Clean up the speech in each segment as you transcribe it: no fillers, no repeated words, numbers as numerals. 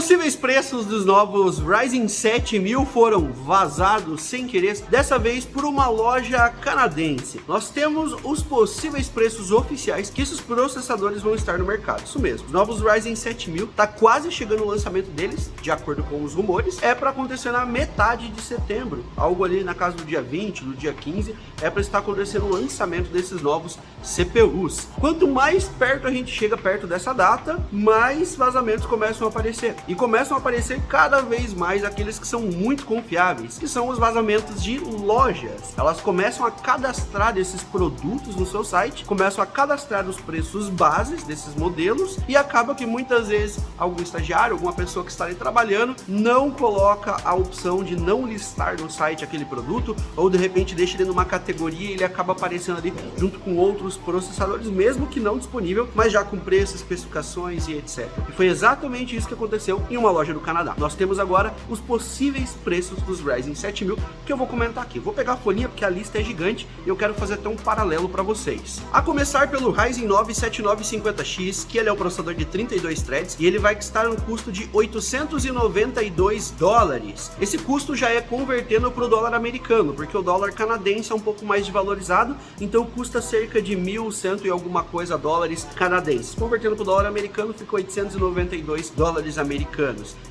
possíveis preços dos novos Ryzen 7000 foram vazados sem querer, dessa vez por uma loja canadense. Nós temos os possíveis preços oficiais que esses processadores vão estar no mercado. Isso mesmo, os novos Ryzen 7000 tá quase chegando o lançamento deles, de acordo com os rumores, é para acontecer na metade de setembro, algo ali na casa do dia 20, do dia 15, é para estar acontecendo o lançamento desses novos CPUs. Quanto mais perto a gente chega perto dessa data, mais vazamentos começam a aparecer. E começam a aparecer cada vez mais aqueles que são muito confiáveis, que são os vazamentos de lojas. Elas começam a cadastrar esses produtos no seu site, começam a cadastrar os preços bases desses modelos e acaba que muitas vezes algum estagiário, alguma pessoa que está ali trabalhando, não coloca a opção de não listar no site aquele produto, ou de repente deixa ele numa categoria e ele acaba aparecendo ali junto com outros processadores, mesmo que não disponível, mas já com preço, especificações e etc. E foi exatamente isso que aconteceu em uma loja do Canadá. Nós temos agora os possíveis preços dos Ryzen 7000 que eu vou comentar aqui. Vou pegar a folhinha porque a lista é gigante e eu quero fazer até um paralelo para vocês. A começar pelo Ryzen 9 7950X, que ele é o processador de 32 threads e ele vai estar no custo de $892. Esse custo já é convertendo para o dólar americano, porque o dólar canadense é um pouco mais desvalorizado, então custa cerca de 1.100 e alguma coisa dólares canadenses. Convertendo para o dólar americano fica $892 americanos.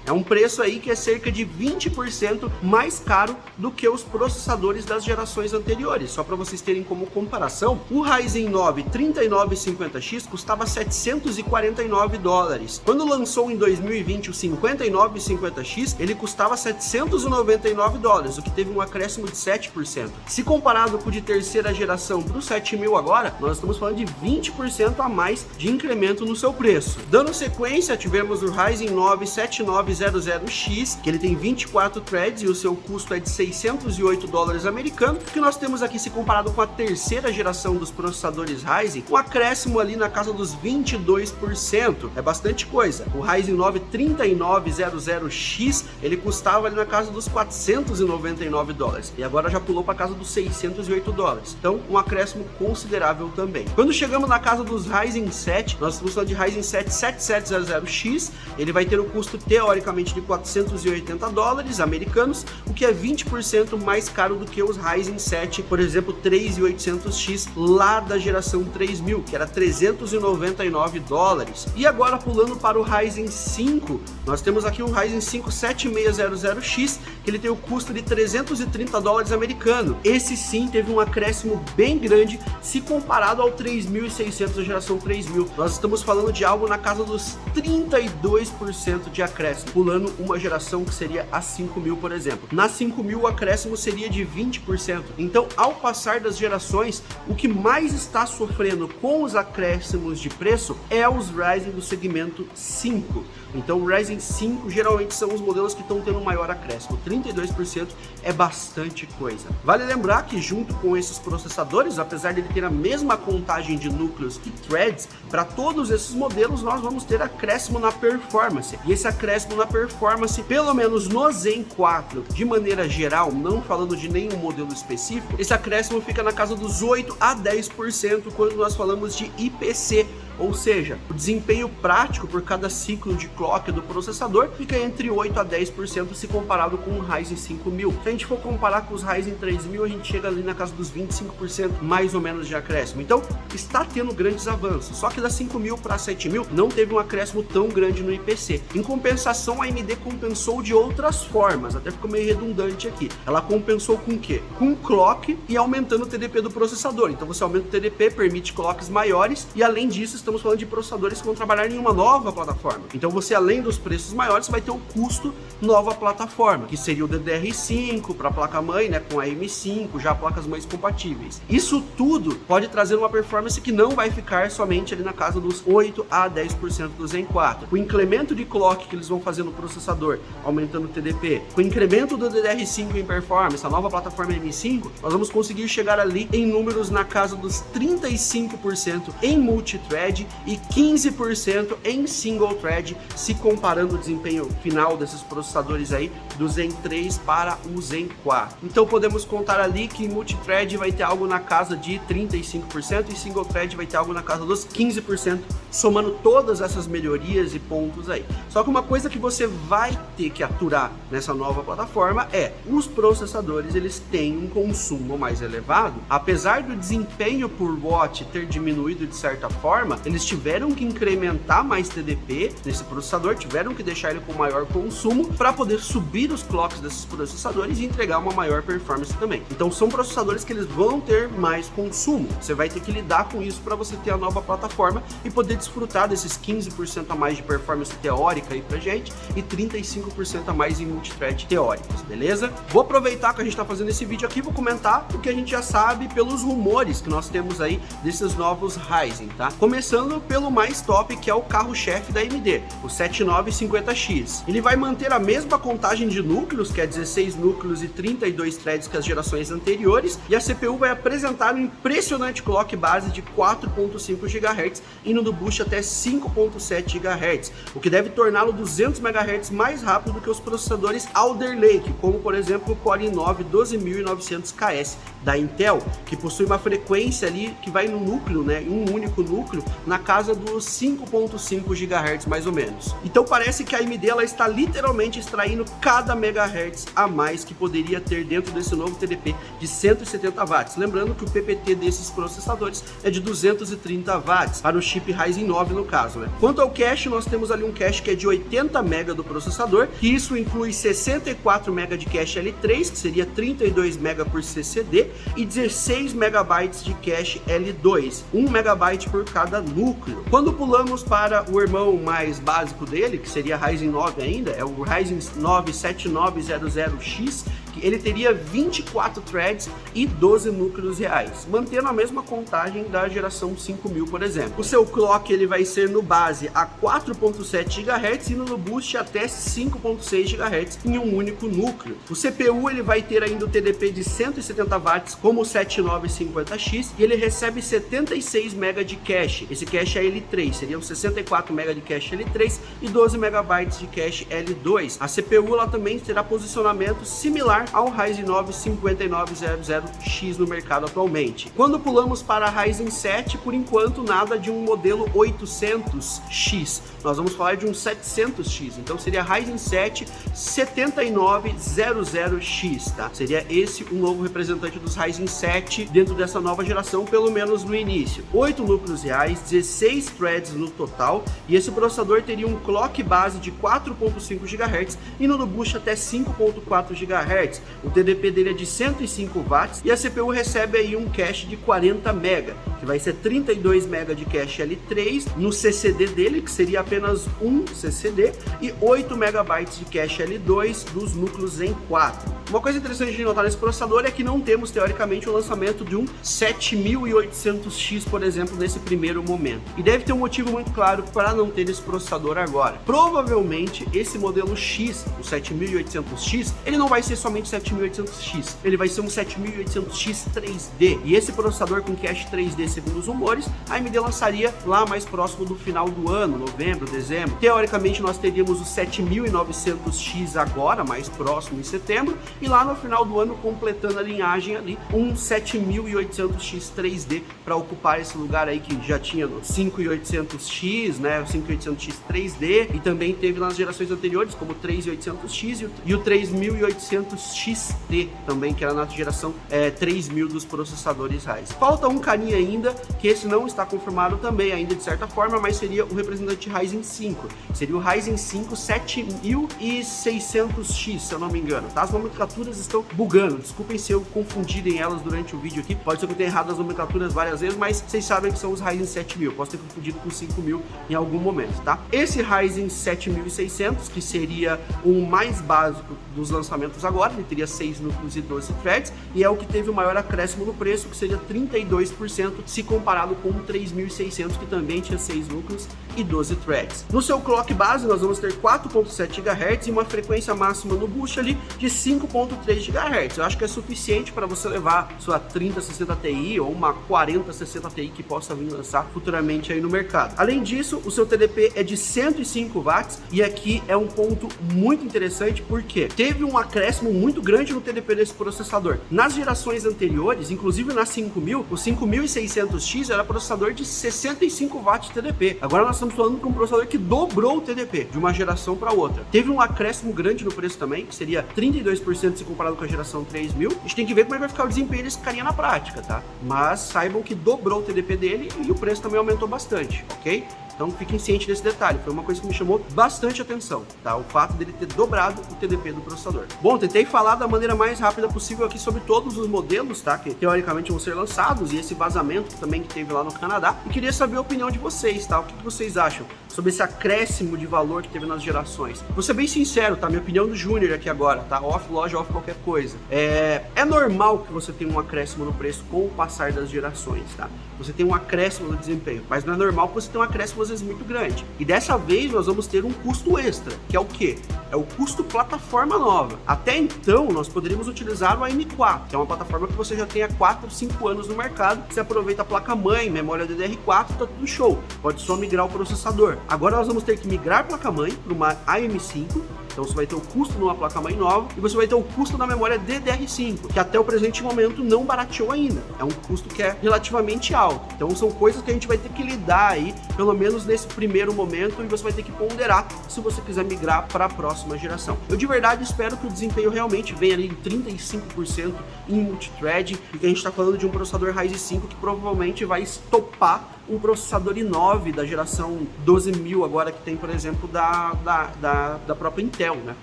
É um preço aí que é cerca de 20% mais caro do que os processadores das gerações anteriores. Só para vocês terem como comparação, o Ryzen 9 3950X custava $749. Quando lançou em 2020 o 5950X, ele custava $799, o que teve um acréscimo de 7%. Se comparado com o de terceira geração para o 7000 agora, nós estamos falando de 20% a mais de incremento no seu preço. Dando sequência, tivemos o Ryzen 9 7900X, que ele tem 24 threads e o seu custo é de $608 americanos, que nós temos aqui, se comparado com a terceira geração dos processadores Ryzen, um acréscimo ali na casa dos 22%, é bastante coisa. O Ryzen 9 3900X, ele custava ali na casa dos $499 e agora já pulou para casa dos $608, então um acréscimo considerável também. Quando chegamos na casa dos Ryzen 7, nós estamos falando de Ryzen 7 7700X, ele vai ter o custo teoricamente de $480 americanos, o que é 20% mais caro do que os Ryzen 7, por exemplo, 3800X lá da geração 3000, que era $399. E agora pulando para o Ryzen 5, nós temos aqui o Ryzen 5 7600X, que ele tem o custo de $330 americano. Esse sim teve um acréscimo bem grande se comparado ao 3600 da geração 3000. Nós estamos falando de algo na casa dos 32% de acréscimo, pulando uma geração que seria a 5000, por exemplo. Na 5000 o acréscimo seria de 20%. Então, ao passar das gerações, o que mais está sofrendo com os acréscimos de preço é os Ryzen do segmento 5. Então, o Ryzen 5 geralmente são os modelos que estão tendo maior acréscimo. 32% é bastante coisa. Vale lembrar que junto com esses processadores, apesar de ele ter a mesma contagem de núcleos e threads, para todos esses modelos nós vamos ter acréscimo na performance. E esse acréscimo na performance, pelo menos no Zen 4, de maneira geral, não falando de nenhum modelo específico, esse acréscimo fica na casa dos 8 a 10% quando nós falamos de IPC. Ou seja, o desempenho prático por cada ciclo de clock do processador fica entre 8 a 10% se comparado com o Ryzen 5000. Se a gente for comparar com os Ryzen 3000, a gente chega ali na casa dos 25% mais ou menos de acréscimo. Então, está tendo grandes avanços. Só que da 5000 para 7000 não teve um acréscimo tão grande no IPC. Em compensação, a AMD compensou de outras formas, até ficou meio redundante aqui. Ela compensou com o quê? Com clock e aumentando o TDP do processador. Então, você aumenta o TDP, permite clocks maiores e, além disso, estamos falando de processadores que vão trabalhar em uma nova plataforma. Então você, além dos preços maiores, vai ter o custo nova plataforma, que seria o DDR5 para a placa-mãe, né, com a M5, já placas-mães compatíveis. Isso tudo pode trazer uma performance que não vai ficar somente ali na casa dos 8 a 10% do Zen 4. O incremento de clock que eles vão fazer no processador, aumentando o TDP, com o incremento do DDR5 em performance, a nova plataforma M5, nós vamos conseguir chegar ali em números na casa dos 35% em multithread thread e 15% em single thread, se comparando o desempenho final desses processadores aí do Zen 3 para o Zen 4. Então podemos contar ali que multithread vai ter algo na casa de 35% e single thread vai ter algo na casa dos 15%, somando todas essas melhorias e pontos aí. Só que uma coisa que você vai ter que aturar nessa nova plataforma é os processadores, eles têm um consumo mais elevado. Apesar do desempenho por watt ter diminuído de certa forma, eles tiveram que incrementar mais TDP nesse processador, tiveram que deixar ele com maior consumo para poder subir os clocks desses processadores e entregar uma maior performance também. Então são processadores que eles vão ter mais consumo. Você vai ter que lidar com isso para você ter a nova plataforma e poder desfrutar desses 15% a mais de performance teórica aí pra gente e 35% a mais em multithread teóricos, beleza? Vou aproveitar que a gente está fazendo esse vídeo aqui, vou comentar o que a gente já sabe pelos rumores que nós temos aí desses novos Ryzen, tá? Começando pelo mais top, que é o carro-chefe da AMD, o 7950X. Ele vai manter a mesma contagem de núcleos, que é 16 núcleos e 32 threads que as gerações anteriores, e a CPU vai apresentar um impressionante clock base de 4.5 GHz, indo do boost até 5.7 GHz, o que deve torná-lo 200 MHz mais rápido do que os processadores Alder Lake, como por exemplo o Core i9 12900KS da Intel, que possui uma frequência ali que vai no núcleo, né, em um único núcleo, na casa dos 5.5 GHz mais ou menos. Então parece que a AMD ela está literalmente extraindo cada megahertz a mais que poderia ter dentro desse novo TDP de 170 watts. Lembrando que o PPT desses processadores é de 230 watts, para o chip Ryzen 9 no caso, né? Quanto ao cache, nós temos ali um cache que é de 80 MB do processador, que isso inclui 64 MB de cache L3, que seria 32 MB por CCD, e 16 MB de cache L2, 1 MB por cada núcleo. Quando pulamos para o irmão mais básico dele, que seria Ryzen 9 ainda, é o Ryzen 9 7900X, ele teria 24 threads e 12 núcleos reais, mantendo a mesma contagem da geração 5000, por exemplo. O seu clock ele vai ser no base a 4.7 GHz e no boost até 5.6 GHz em um único núcleo. O CPU ele vai ter ainda o TDP de 170 watts como o 7950X e ele recebe 76 MB de cache. Esse cache é L3, seriam 64 MB de cache L3 e 12 MB de cache L2. A CPU ela também terá posicionamento similar ao Ryzen 9 5900X no mercado atualmente. Quando pulamos para a Ryzen 7, por enquanto nada de um modelo 800X, nós vamos falar de um 700X, então seria Ryzen 7 7900X, tá? Seria esse o novo representante dos Ryzen 7 dentro dessa nova geração, pelo menos no início. 8 núcleos reais, 16 threads no total, e esse processador teria um clock base de 4.5 GHz e no boost até 5.4 GHz. O TDP dele é de 105 watts e a CPU recebe aí um cache de 40 MB, que vai ser 32 MB de cache L3 no CCD dele, que seria apenas um CCD, e 8 MB de cache L2 dos núcleos em 4. Uma coisa interessante de notar nesse processador é que não temos teoricamente o lançamento de um 7800X, por exemplo, nesse primeiro momento. E deve ter um motivo muito claro para não ter esse processador agora. Provavelmente esse modelo X, o 7800X, ele não vai ser somente 7800X, ele vai ser um 7800X 3D. E esse processador com cache 3D, segundo os rumores, a AMD lançaria lá mais próximo do final do ano, novembro, dezembro. Teoricamente nós teríamos o 7900X agora, mais próximo em setembro, e lá no final do ano, completando a linhagem ali, um 7800X 3D para ocupar esse lugar aí que já tinha no 5800X, né, o 5800X 3D, e também teve nas gerações anteriores, como o 3800X e o 3800XT também, que era na geração 3000 dos processadores Ryzen. Falta um carinha ainda, que esse não está confirmado também ainda de certa forma, mas seria o representante Ryzen 5, seria o Ryzen 5 7600X, se eu não me engano, tá? As nomenclaturas estão bugando, desculpem se eu confundirem elas durante o vídeo aqui, pode ser que eu tenha errado as nomenclaturas várias vezes, mas vocês sabem que são os Ryzen 7000, posso ter confundido com 5000 em algum momento, tá? Esse Ryzen 7600, que seria o mais básico dos lançamentos agora, ele teria 6 núcleos e 12 threads, e é o que teve o maior acréscimo no preço, que seria 32% se comparado com o 3600, que também tinha 6 núcleos e 12 threads. No seu clock base, nós vamos ter 4.7 GHz e uma frequência máxima no boost ali de 5.3 GHz. Eu acho que é suficiente para você levar sua 3060 Ti ou uma 4060 Ti que possa vir lançar futuramente aí no mercado. Além disso, o seu TDP é de 105 watts, e aqui é um ponto muito interessante porque teve um acréscimo muito grande no TDP desse processador. Nas gerações anteriores, inclusive na 5000, o 5600X era processador de 65 watts de TDP. Agora nós estamos falando com um processador que dobrou o TDP de uma geração para outra. Teve um acréscimo grande no preço também, que seria 32% se comparado com a geração 3000. A gente tem que ver como é que vai ficar o desempenho desse carinha na prática, tá? Mas saibam que dobrou o TDP dele e o preço também aumentou bastante, ok? Então fiquem cientes desse detalhe, foi uma coisa que me chamou bastante atenção, tá? O fato dele ter dobrado o TDP do processador. Bom, tentei falar da maneira mais rápida possível aqui sobre todos os modelos, tá? Que teoricamente vão ser lançados, e esse vazamento que teve lá no Canadá. E queria saber a opinião de vocês, tá? O que vocês acham sobre esse acréscimo de valor que teve nas gerações? Vou ser bem sincero, tá? Minha opinião do Júnior aqui agora, tá? Off loja, off qualquer coisa. É normal que você tenha um acréscimo no preço com o passar das gerações, tá? Você tem um acréscimo no desempenho, mas não é normal que você tenha um acréscimo às vezes muito grande. E dessa vez nós vamos ter um custo extra, que é o quê? É o custo plataforma nova. Até então nós poderíamos utilizar o AM4, que é uma plataforma que você já tem há 4, 5 anos no mercado. Você aproveita a placa-mãe, memória DDR4, tá tudo show. Pode só migrar o processador. Agora nós vamos ter que migrar a placa-mãe para uma AM5. Então você vai ter o custo numa placa-mãe nova e você vai ter o custo na memória DDR5, que até o presente momento não barateou ainda. É um custo que é relativamente alto. Então são coisas que a gente vai ter que lidar aí, pelo menos nesse primeiro momento, e você vai ter que ponderar se você quiser migrar para a próxima geração. Eu de verdade espero que o desempenho realmente venha ali em 35% em multithread, porque a gente está falando de um processador Ryzen 5 que provavelmente vai estopar um processador i9 da geração 12000 agora, que tem, por exemplo, da própria Intel, né?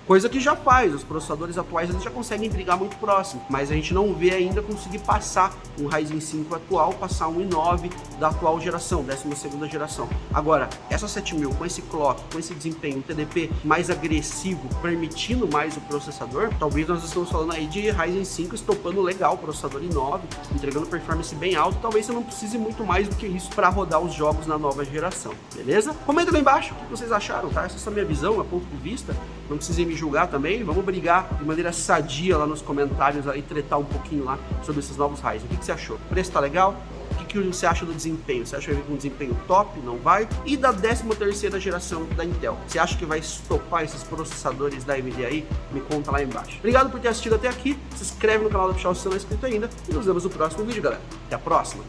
Coisa que já faz, os processadores atuais eles já conseguem brigar muito próximo, mas a gente não vê ainda conseguir passar um Ryzen 5 atual, passar um i9 da atual geração, 12ª geração. Agora, essa 7000 com esse clock, com esse desempenho, um TDP mais agressivo, permitindo mais o processador, talvez nós estamos falando aí de Ryzen 5 estopando legal o processador i9, entregando performance bem alta. Talvez você não precise muito mais do que isso para rodar os jogos na nova geração, beleza? Comenta lá embaixo o que vocês acharam, tá? Essa é a minha visão, a ponto de vista. Não precisem me julgar também, vamos brigar de maneira sadia lá nos comentários e tretar um pouquinho lá sobre esses novos Ryzen. O que você achou? O preço tá legal? O que você acha do desempenho? Você acha que vai vir com um desempenho top? Não vai? E da 13ª geração da Intel? Você acha que vai estopar esses processadores da AMD aí? Me conta lá embaixo. Obrigado por ter assistido até aqui, se inscreve no canal da Pichal se você não é inscrito ainda, e nos vemos no próximo vídeo, galera. Até a próxima!